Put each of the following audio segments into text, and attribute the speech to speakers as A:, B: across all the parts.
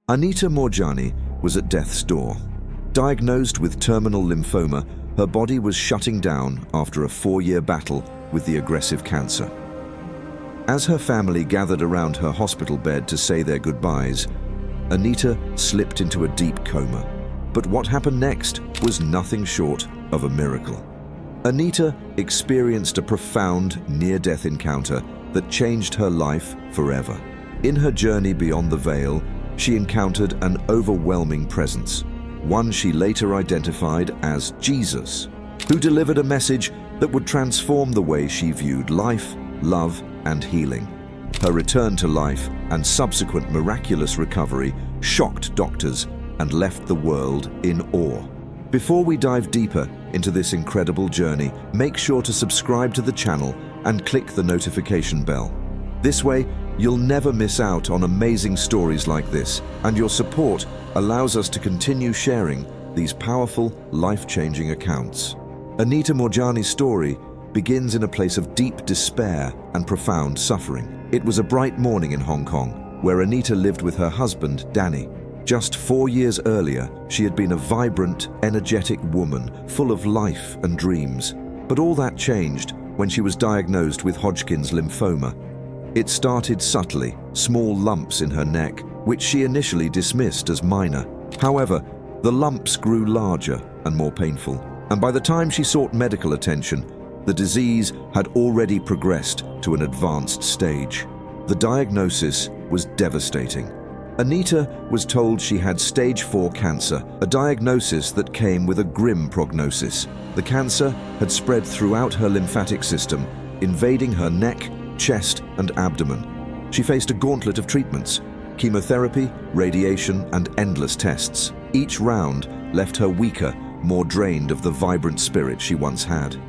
A: Anita Moorjani was at death's door. Diagnosed with terminal lymphoma, her body was shutting down after a 4-year battle with the aggressive cancer. As her family gathered around her hospital bed to say their goodbyes, Anita slipped into a deep coma. But what happened next was nothing short of a miracle. Anita experienced a profound near-death encounter that changed her life forever. In her journey beyond the veil, she encountered an overwhelming presence, one she later identified as Jesus, who delivered a message that would transform the way she viewed life, love, and healing. Her return to life and subsequent miraculous recovery shocked doctors and left the world in awe. Before we dive deeper into this incredible journey, make sure to subscribe to the channel and click the notification bell. This way, you'll never miss out on amazing stories like this, and your support allows us to continue sharing these powerful, life-changing accounts. Anita Moorjani's story begins in a place of deep despair and profound suffering. It was a bright morning in Hong Kong, where Anita lived with her husband, Danny. Just 4 years earlier, she had been a vibrant, energetic woman, full of life and dreams. But all that changed when she was diagnosed with Hodgkin's lymphoma. It started subtly, small lumps in her neck, which she initially dismissed as minor. However, the lumps grew larger and more painful, and by the time she sought medical attention, the disease had already progressed to an advanced stage. The diagnosis was devastating. Anita was told she had stage 4 cancer, a diagnosis that came with a grim prognosis. The cancer had spread throughout her lymphatic system, invading her neck, chest, and abdomen. She faced a gauntlet of treatments: chemotherapy, radiation, and endless tests. Each round left her weaker, more drained of the vibrant spirit she once had.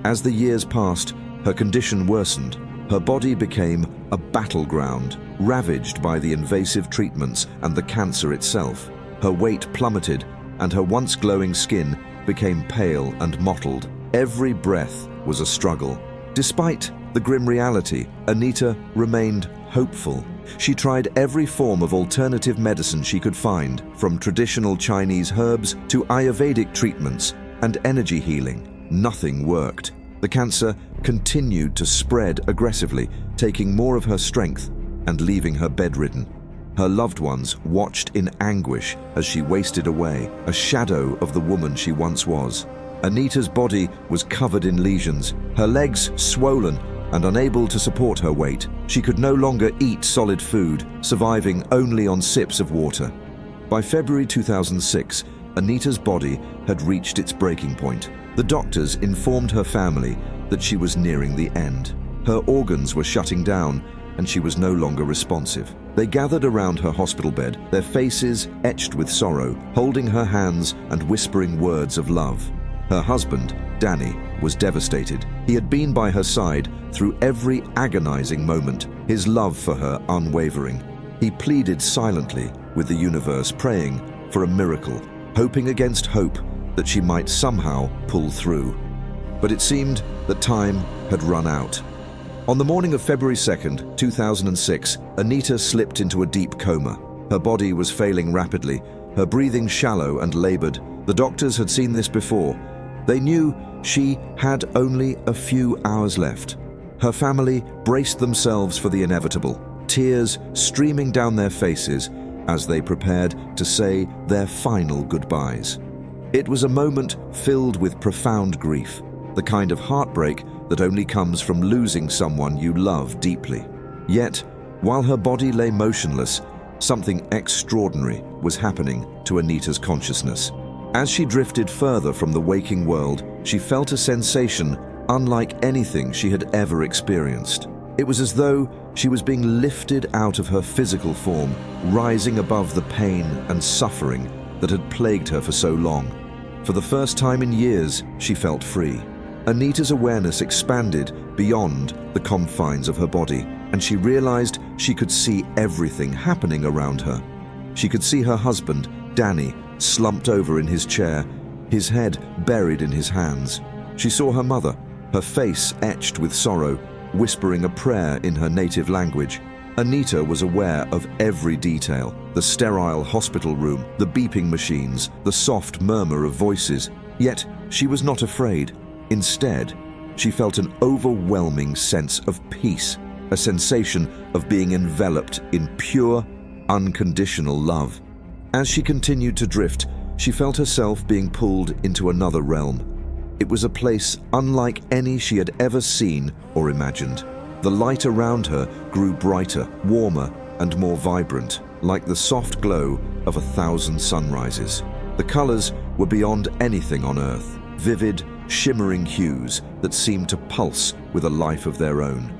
A: As the years passed, her condition worsened. Her body became a battleground, ravaged by the invasive treatments and the cancer itself. Her weight plummeted, and her once glowing skin became pale and mottled. Every breath was a struggle. Despite the grim reality, Anita remained hopeful. She tried every form of alternative medicine she could find, from traditional Chinese herbs to Ayurvedic treatments and energy healing. Nothing worked. The cancer continued to spread aggressively, taking more of her strength and leaving her bedridden. Her loved ones watched in anguish as she wasted away, a shadow of the woman she once was. Anita's body was covered in lesions, her legs swollen and unable to support her weight. She could no longer eat solid food, surviving only on sips of water. By February 2006, Anita's body had reached its breaking point. The doctors informed her family that she was nearing the end. Her organs were shutting down, and she was no longer responsive. They gathered around her hospital bed, their faces etched with sorrow, holding her hands and whispering words of love. Her husband, Danny, was devastated. He had been by her side through every agonizing moment, his love for her unwavering. He pleaded silently with the universe, praying for a miracle, hoping against hope that she might somehow pull through. But it seemed that time had run out. On the morning of February 2nd, 2006, Anita slipped into a deep coma. Her body was failing rapidly, her breathing shallow and labored. The doctors had seen this before. They knew she had only a few hours left. Her family braced themselves for the inevitable, tears streaming down their faces as they prepared to say their final goodbyes. It was a moment filled with profound grief, the kind of heartbreak that only comes from losing someone you love deeply. Yet, while her body lay motionless, something extraordinary was happening to Anita's consciousness. As she drifted further from the waking world, she felt a sensation unlike anything she had ever experienced. It was as though she was being lifted out of her physical form, rising above the pain and suffering that had plagued her for so long. For the first time in years, she felt free. Anita's awareness expanded beyond the confines of her body, and she realized she could see everything happening around her. She could see her husband, Danny, slumped over in his chair, his head buried in his hands. She saw her mother, her face etched with sorrow, whispering a prayer in her native language. Anita was aware of every detail: the sterile hospital room, the beeping machines, the soft murmur of voices. Yet she was not afraid. Instead, she felt an overwhelming sense of peace, a sensation of being enveloped in pure, unconditional love. As she continued to drift, she felt herself being pulled into another realm. It was a place unlike any she had ever seen or imagined. The light around her grew brighter, warmer, and more vibrant, like the soft glow of 1,000 sunrises. The colors were beyond anything on Earth, vivid, shimmering hues that seemed to pulse with a life of their own.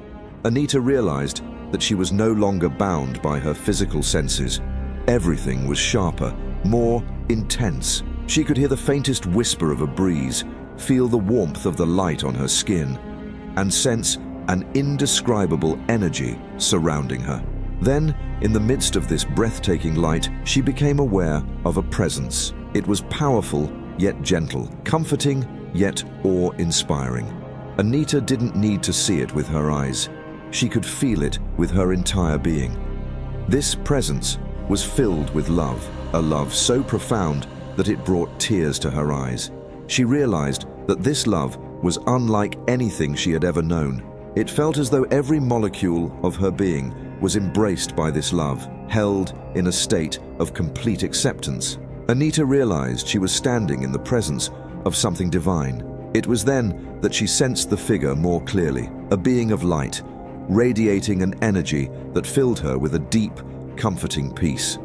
A: Anita realized that she was no longer bound by her physical senses. Everything was sharper, more intense. She could hear the faintest whisper of a breeze, feel the warmth of the light on her skin, and sense an indescribable energy surrounding her. Then, in the midst of this breathtaking light, she became aware of a presence. It was powerful, yet gentle, comforting, yet awe-inspiring. Anita didn't need to see it with her eyes. She could feel it with her entire being. This presence was filled with love, a love so profound that it brought tears to her eyes. She realized that this love was unlike anything she had ever known. It felt as though every molecule of her being was embraced by this love, held in a state of complete acceptance. Anita realized she was standing in the presence of something divine. It was then that she sensed the figure more clearly, a being of light, radiating an energy that filled her with a deep, comforting peace.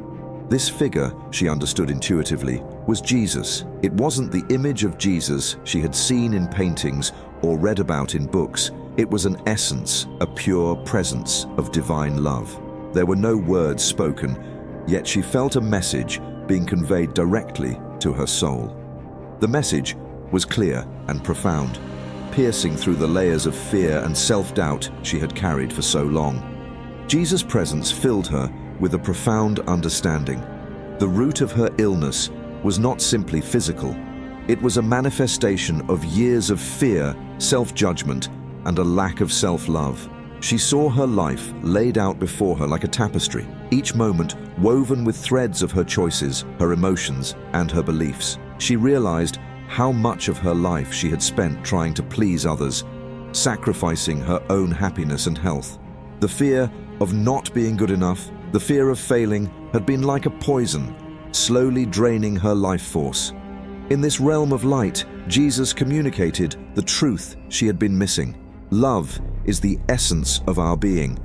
A: This figure, she understood intuitively, was Jesus. It wasn't the image of Jesus she had seen in paintings or read about in books. It was an essence, a pure presence of divine love. There were no words spoken, yet she felt a message being conveyed directly to her soul. The message was clear and profound, piercing through the layers of fear and self-doubt she had carried for so long. Jesus' presence filled her with a profound understanding. The root of her illness was not simply physical. It was a manifestation of years of fear, self-judgment, and a lack of self-love. She saw her life laid out before her like a tapestry, each moment woven with threads of her choices, her emotions, and her beliefs. She realized how much of her life she had spent trying to please others, sacrificing her own happiness and health. The fear of not being good enough, the fear of failing, had been like a poison, slowly draining her life force. In this realm of light, Jesus communicated the truth she had been missing. Love is the essence of our being,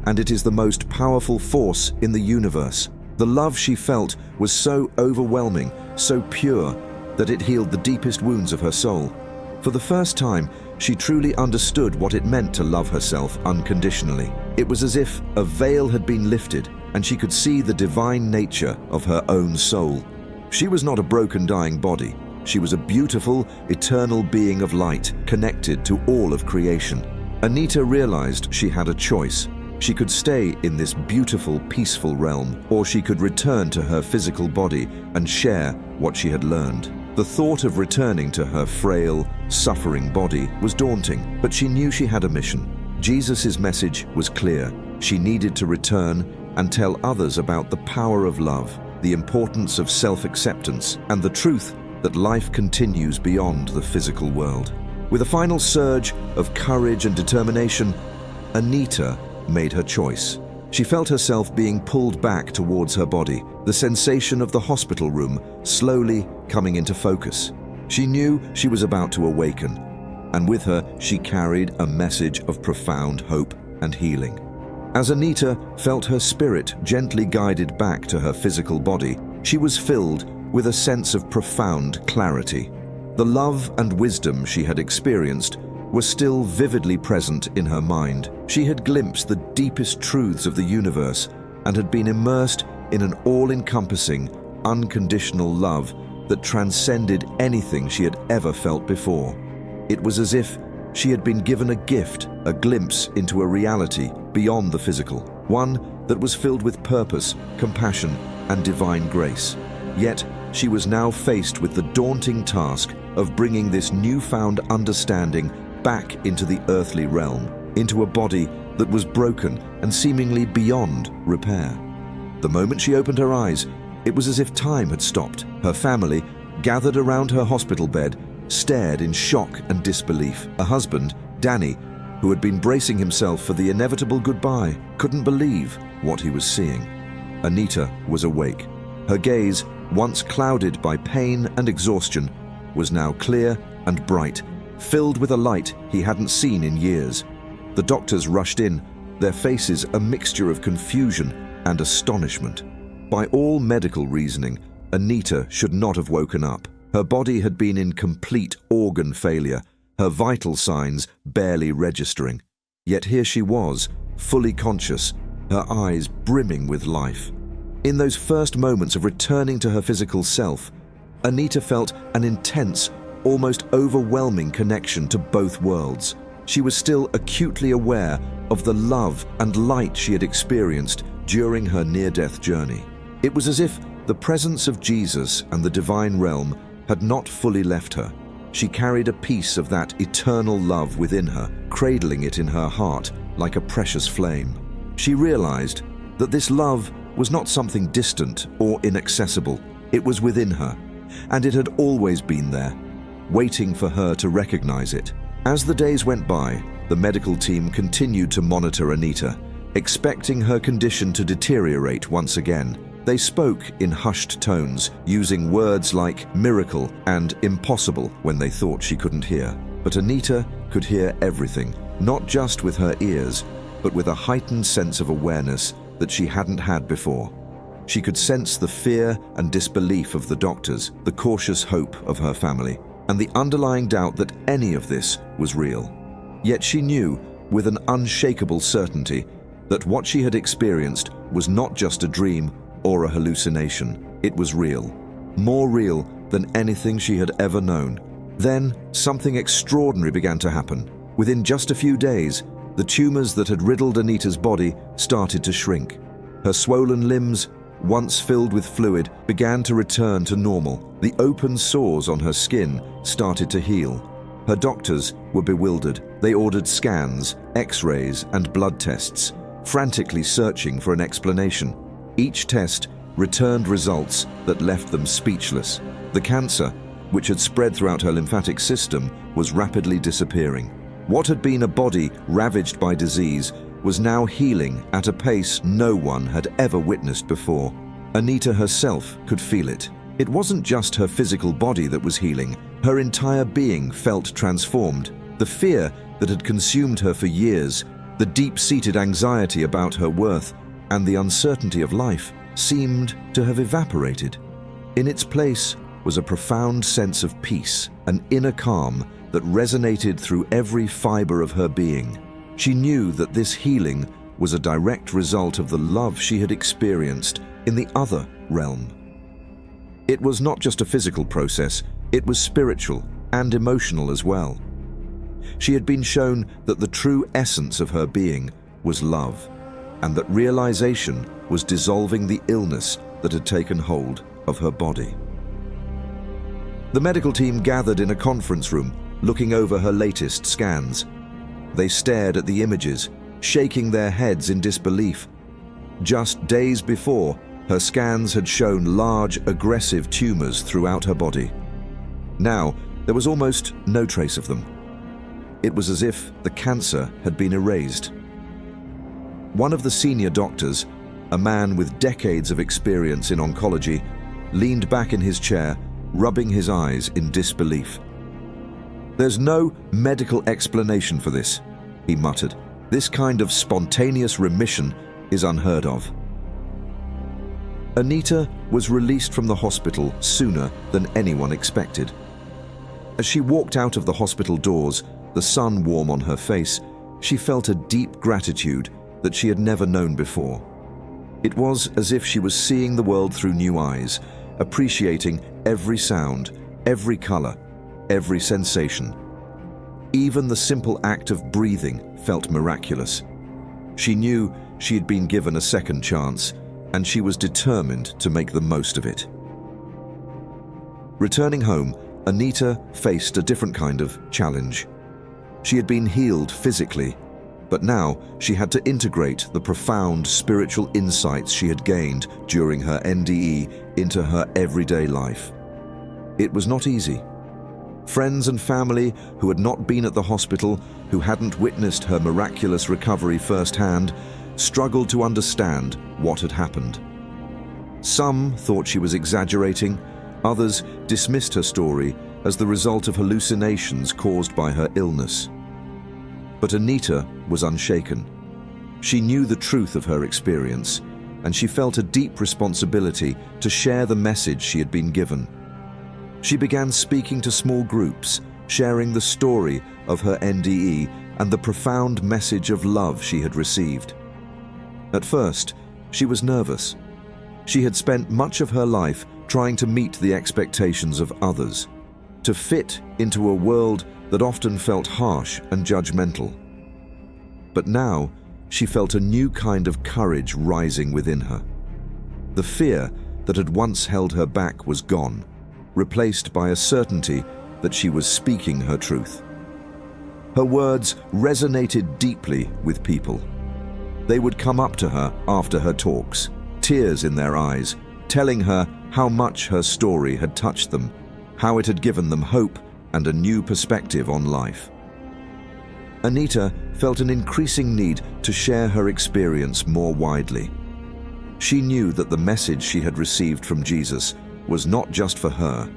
A: and it is the most powerful force in the universe. The love she felt was so overwhelming, so pure, that it healed the deepest wounds of her soul. For the first time, she truly understood what it meant to love herself unconditionally. It was as if a veil had been lifted, and she could see the divine nature of her own soul. She was not a broken, dying body. She was a beautiful, eternal being of light, connected to all of creation. Anita realized she had a choice. She could stay in this beautiful, peaceful realm, or she could return to her physical body and share what she had learned. The thought of returning to her frail, suffering body was daunting, but she knew she had a mission. Jesus' message was clear. She needed to return and tell others about the power of love, the importance of self-acceptance, and the truth that life continues beyond the physical world. With a final surge of courage and determination, Anita made her choice. She felt herself being pulled back towards her body, the sensation of the hospital room slowly coming into focus. She knew she was about to awaken, and with her she carried a message of profound hope and healing. As Anita felt her spirit gently guided back to her physical body, she was filled with a sense of profound clarity. The love and wisdom she had experienced were still vividly present in her mind. She had glimpsed the deepest truths of the universe and had been immersed in an all-encompassing, unconditional love that transcended anything she had ever felt before. It was as if she had been given a gift, a glimpse into a reality beyond the physical, one that was filled with purpose, compassion, and divine grace. Yet, she was now faced with the daunting task of bringing this newfound understanding back into the earthly realm, into a body that was broken and seemingly beyond repair. The moment she opened her eyes, it was as if time had stopped. Her family, gathered around her hospital bed, stared in shock and disbelief. Her husband, Danny, who had been bracing himself for the inevitable goodbye, couldn't believe what he was seeing. Anita was awake. Her gaze, once clouded by pain and exhaustion, was now clear and bright, filled with a light he hadn't seen in years. The doctors rushed in, their faces a mixture of confusion and astonishment. By all medical reasoning, Anita should not have woken up. Her body had been in complete organ failure, her vital signs barely registering. Yet here she was, fully conscious, her eyes brimming with life. In those first moments of returning to her physical self, Anita felt an intense, almost overwhelming connection to both worlds. She was still acutely aware of the love and light she had experienced during her near-death journey. It was as if the presence of Jesus and the divine realm had not fully left her. She carried a piece of that eternal love within her, cradling it in her heart like a precious flame. She realized that this love was not something distant or inaccessible. It was within her, and it had always been there, waiting for her to recognize it. As the days went by, the medical team continued to monitor Anita, expecting her condition to deteriorate once again. They spoke in hushed tones, using words like miracle and impossible when they thought she couldn't hear. But Anita could hear everything, not just with her ears, but with a heightened sense of awareness that she hadn't had before. She could sense the fear and disbelief of the doctors, the cautious hope of her family, and the underlying doubt that any of this was real. Yet she knew, with an unshakable certainty, that what she had experienced was not just a dream or a hallucination. It was real, more real than anything she had ever known. Then, something extraordinary began to happen. Within just a few days, the tumors that had riddled Anita's body started to shrink. Her swollen limbs, once filled with fluid, began to return to normal. The open sores on her skin started to heal. Her doctors were bewildered. They ordered scans, x-rays, and blood tests, frantically searching for an explanation. Each test returned results that left them speechless. The cancer, which had spread throughout her lymphatic system, was rapidly disappearing. What had been a body ravaged by disease was now healing at a pace no one had ever witnessed before. Anita herself could feel it. It wasn't just her physical body that was healing. Her entire being felt transformed. The fear that had consumed her for years, the deep-seated anxiety about her worth, and the uncertainty of life seemed to have evaporated. In its place was a profound sense of peace, an inner calm that resonated through every fiber of her being. She knew that this healing was a direct result of the love she had experienced in the other realm. It was not just a physical process, it was spiritual and emotional as well. She had been shown that the true essence of her being was love, and that realization was dissolving the illness that had taken hold of her body. The medical team gathered in a conference room, looking over her latest scans. They stared at the images, shaking their heads in disbelief. Just days before, her scans had shown large, aggressive tumors throughout her body. Now, there was almost no trace of them. It was as if the cancer had been erased. One of the senior doctors, a man with decades of experience in oncology, leaned back in his chair, rubbing his eyes in disbelief. "There's no medical explanation for this," he muttered. "This kind of spontaneous remission is unheard of." Anita was released from the hospital sooner than anyone expected. As she walked out of the hospital doors, the sun warm on her face, she felt a deep gratitude that she had never known before. It was as if she was seeing the world through new eyes, appreciating every sound, every color, every sensation. Even the simple act of breathing felt miraculous. She knew she had been given a second chance, and she was determined to make the most of it. Returning home, Anita faced a different kind of challenge. She had been healed physically, But now she had to integrate the profound spiritual insights she had gained during her NDE into her everyday life. It was not easy. Friends and family who had not been at the hospital, who hadn't witnessed her miraculous recovery firsthand, struggled to understand what had happened. Some thought she was exaggerating, others dismissed her story as the result of hallucinations caused by her illness. But Anita was unshaken. She knew the truth of her experience, and she felt a deep responsibility to share the message she had been given. She began speaking to small groups, sharing the story of her NDE and the profound message of love she had received. At first, she was nervous. She had spent much of her life trying to meet the expectations of others, to fit into a world that often felt harsh and judgmental. But now, she felt a new kind of courage rising within her. The fear that had once held her back was gone, replaced by a certainty that she was speaking her truth. Her words resonated deeply with people. They would come up to her after her talks, tears in their eyes, telling her how much her story had touched them, how it had given them hope and a new perspective on life. Anita felt an increasing need to share her experience more widely. She knew that the message she had received from Jesus was not just for her,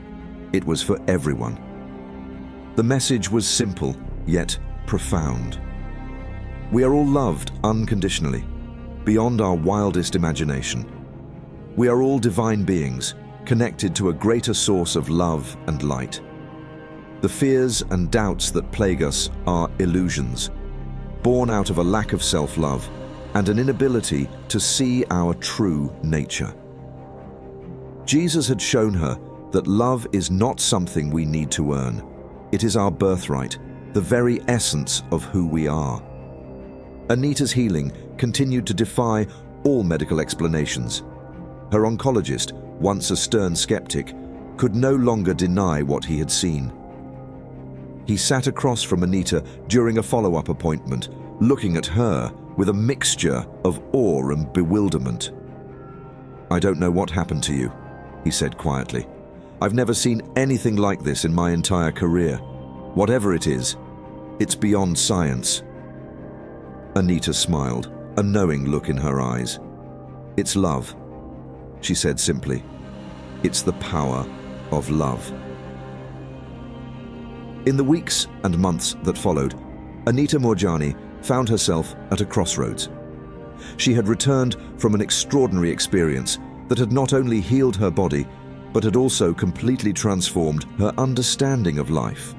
A: it was for everyone. The message was simple, yet profound. We are all loved unconditionally, beyond our wildest imagination. We are all divine beings, connected to a greater source of love and light. The fears and doubts that plague us are illusions, born out of a lack of self-love and an inability to see our true nature. Jesus had shown her that love is not something we need to earn. It is our birthright, the very essence of who we are. Anita's healing continued to defy all medical explanations. Her oncologist, once a stern skeptic, could no longer deny what he had seen. He sat across from Anita during a follow-up appointment, looking at her with a mixture of awe and bewilderment. "I don't know what happened to you," he said quietly. "I've never seen anything like this in my entire career. Whatever it is, it's beyond science." Anita smiled, a knowing look in her eyes. "It's love," she said simply. "It's the power of love." In the weeks and months that followed, Anita Moorjani found herself at a crossroads. She had returned from an extraordinary experience that had not only healed her body, but had also completely transformed her understanding of life.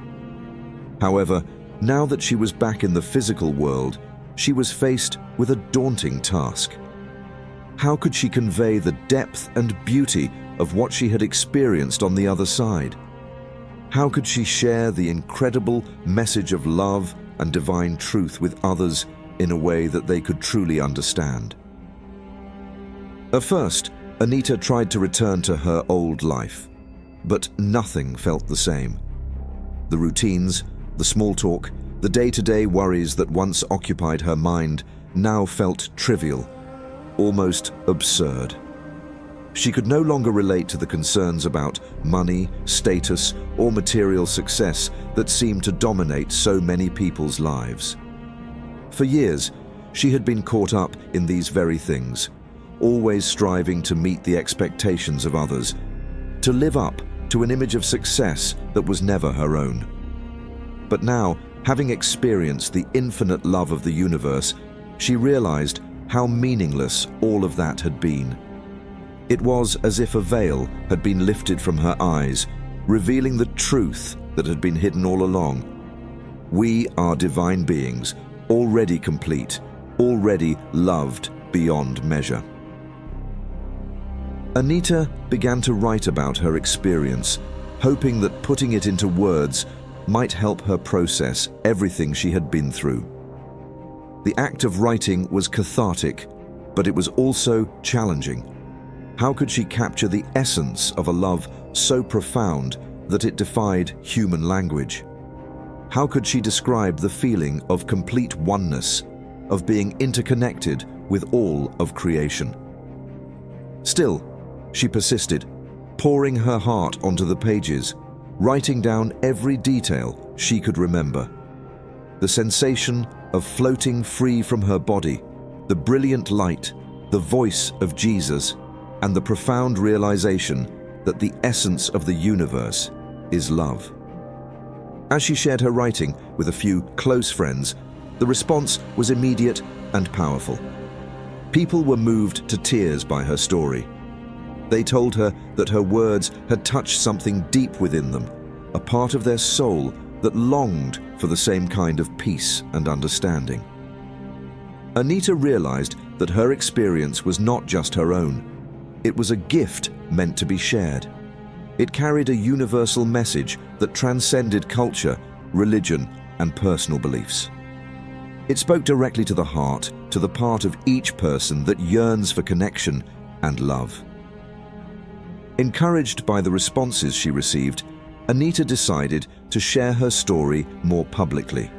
A: However, now that she was back in the physical world, she was faced with a daunting task. How could she convey the depth and beauty of what she had experienced on the other side? How could she share the incredible message of love and divine truth with others in a way that they could truly understand? At first, Anita tried to return to her old life, but nothing felt the same. The routines, the small talk, the day-to-day worries that once occupied her mind now felt trivial, almost absurd. She could no longer relate to the concerns about money, status, or material success that seemed to dominate so many people's lives. For years, she had been caught up in these very things, always striving to meet the expectations of others, to live up to an image of success that was never her own. But now, having experienced the infinite love of the universe, she realized how meaningless all of that had been. It was as if a veil had been lifted from her eyes, revealing the truth that had been hidden all along. We are divine beings, already complete, already loved beyond measure. Anita began to write about her experience, hoping that putting it into words might help her process everything she had been through. The act of writing was cathartic, but it was also challenging. How could she capture the essence of a love so profound that it defied human language? How could she describe the feeling of complete oneness of being interconnected with all of creation. Still, she persisted, pouring her heart onto the pages, writing down every detail she could remember. The sensation of floating free from her body, the brilliant light, the voice of Jesus, and the profound realization that the essence of the universe is love. As she shared her writing with a few close friends, the response was immediate and powerful. People were moved to tears by her story. They told her that her words had touched something deep within them, a part of their soul that longed for the same kind of peace and understanding. Anita realized that her experience was not just her own. It was a gift meant to be shared. It carried a universal message that transcended culture, religion, and personal beliefs. It spoke directly to the heart, to the part of each person that yearns for connection and love. Encouraged by the responses she received, Anita decided to share her story more publicly.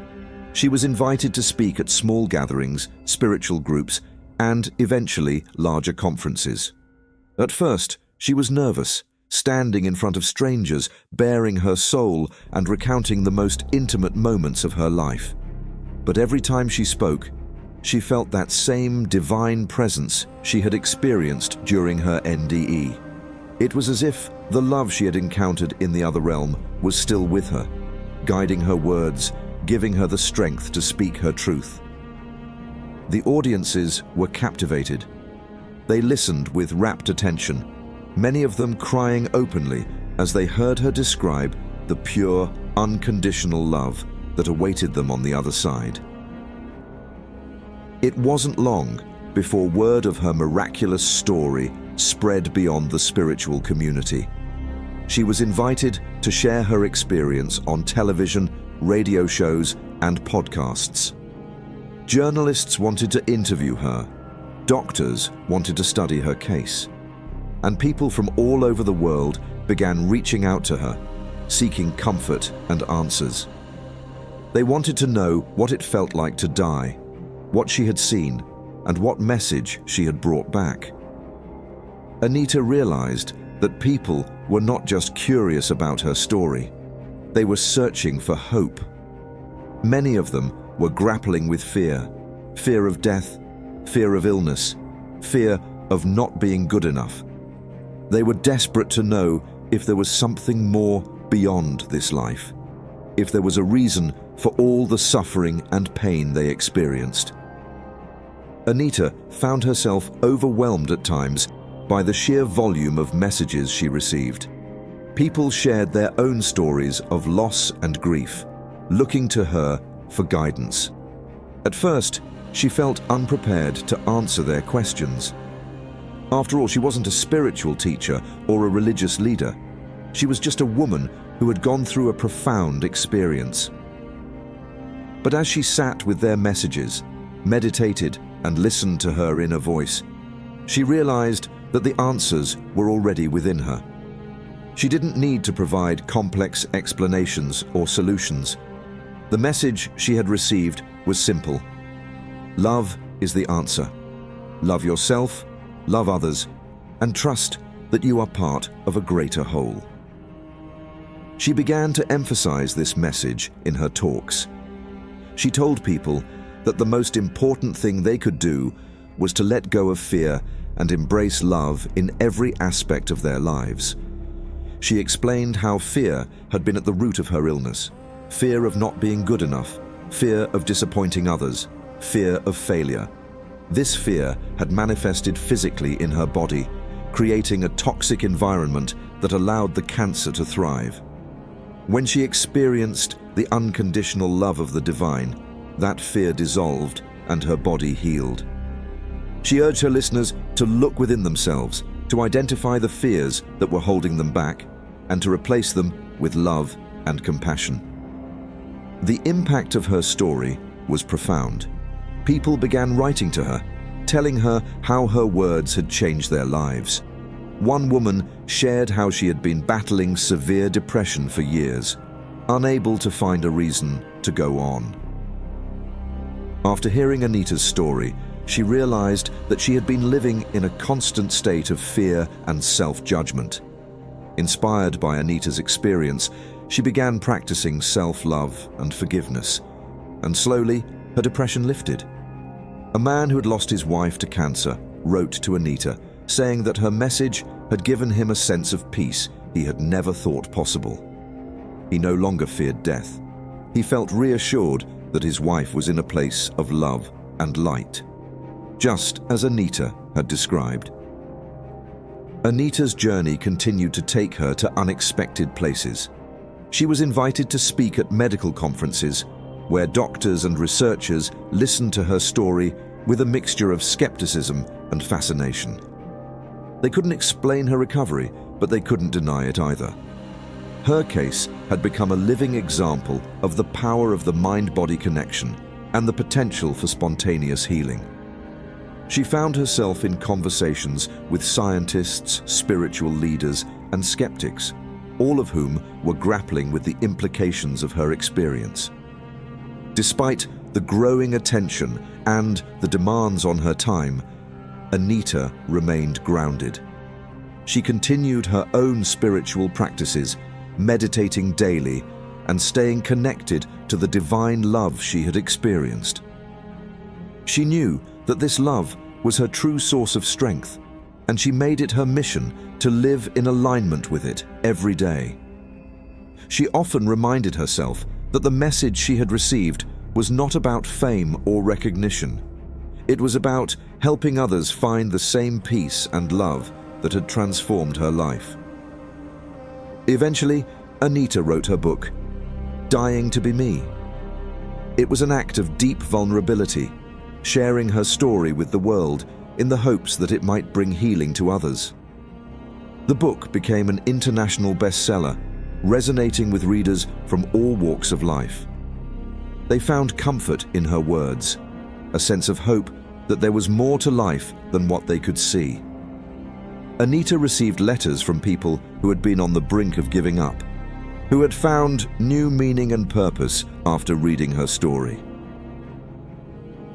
A: She was invited to speak at small gatherings, spiritual groups, and eventually larger conferences. At first, she was nervous, standing in front of strangers, baring her soul and recounting the most intimate moments of her life. But every time she spoke, she felt that same divine presence she had experienced during her NDE. It was as if the love she had encountered in the other realm was still with her, guiding her words, giving her the strength to speak her truth. The audiences were captivated. They listened with rapt attention, many of them crying openly as they heard her describe the pure, unconditional love that awaited them on the other side. It wasn't long before word of her miraculous story spread beyond the spiritual community. She was invited to share her experience on television, radio shows, and podcasts. Journalists wanted to interview her. Doctors wanted to study her case. And people from all over the world began reaching out to her, seeking comfort and answers. They wanted to know what it felt like to die, what she had seen, and what message she had brought back. Anita realized that people were not just curious about her story. They were searching for hope. Many of them were grappling with fear, fear of death, fear of illness, fear of not being good enough. They were desperate to know if there was something more beyond this life, if there was a reason for all the suffering and pain they experienced. Anita found herself overwhelmed at times by the sheer volume of messages she received. People shared their own stories of loss and grief, looking to her for guidance. At first, she felt unprepared to answer their questions. After all, she wasn't a spiritual teacher or a religious leader. She was just a woman who had gone through a profound experience. But as she sat with their messages, meditated, and listened to her inner voice, she realized that the answers were already within her. She didn't need to provide complex explanations or solutions. The message she had received was simple. Love is the answer. Love yourself, love others, and trust that you are part of a greater whole. She began to emphasize this message in her talks. She told people that the most important thing they could do was to let go of fear and embrace love in every aspect of their lives. She explained how fear had been at the root of her illness, fear of not being good enough, fear of disappointing others, fear of failure. This fear had manifested physically in her body, creating a toxic environment that allowed the cancer to thrive. When she experienced the unconditional love of the divine, that fear dissolved and her body healed. She urged her listeners to look within themselves, to identify the fears that were holding them back, and to replace them with love and compassion. The impact of her story was profound. People began writing to her, telling her how her words had changed their lives. One woman shared how she had been battling severe depression for years, unable to find a reason to go on. After hearing Anita's story, she realized that she had been living in a constant state of fear and self-judgment. Inspired by Anita's experience, she began practicing self-love and forgiveness, and slowly her depression lifted. A man who had lost his wife to cancer wrote to Anita, saying that her message had given him a sense of peace he had never thought possible. He no longer feared death. He felt reassured that his wife was in a place of love and light, just as Anita had described. Anita's journey continued to take her to unexpected places. She was invited to speak at medical conferences, where doctors and researchers listened to her story with a mixture of skepticism and fascination. They couldn't explain her recovery, but they couldn't deny it either. Her case had become a living example of the power of the mind-body connection and the potential for spontaneous healing. She found herself in conversations with scientists, spiritual leaders, and skeptics, all of whom were grappling with the implications of her experience. Despite the growing attention and the demands on her time, Anita remained grounded. She continued her own spiritual practices, meditating daily and staying connected to the divine love she had experienced. She knew that this love was her true source of strength, and she made it her mission to live in alignment with it every day. She often reminded herself that the message she had received was not about fame or recognition. It was about helping others find the same peace and love that had transformed her life. Eventually, Anita wrote her book, Dying to Be Me. It was an act of deep vulnerability, sharing her story with the world in the hopes that it might bring healing to others. The book became an international bestseller, resonating with readers from all walks of life. They found comfort in her words, a sense of hope that there was more to life than what they could see. Anita received letters from people who had been on the brink of giving up, who had found new meaning and purpose after reading her story.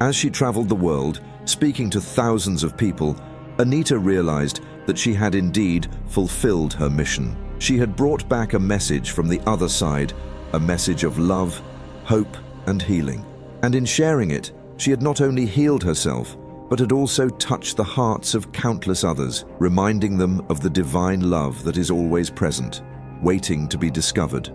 A: As she traveled the world, speaking to thousands of people, Anita realized that she had indeed fulfilled her mission. She had brought back a message from the other side, a message of love, hope, and healing. And in sharing it, she had not only healed herself, but had also touched the hearts of countless others, reminding them of the divine love that is always present, waiting to be discovered.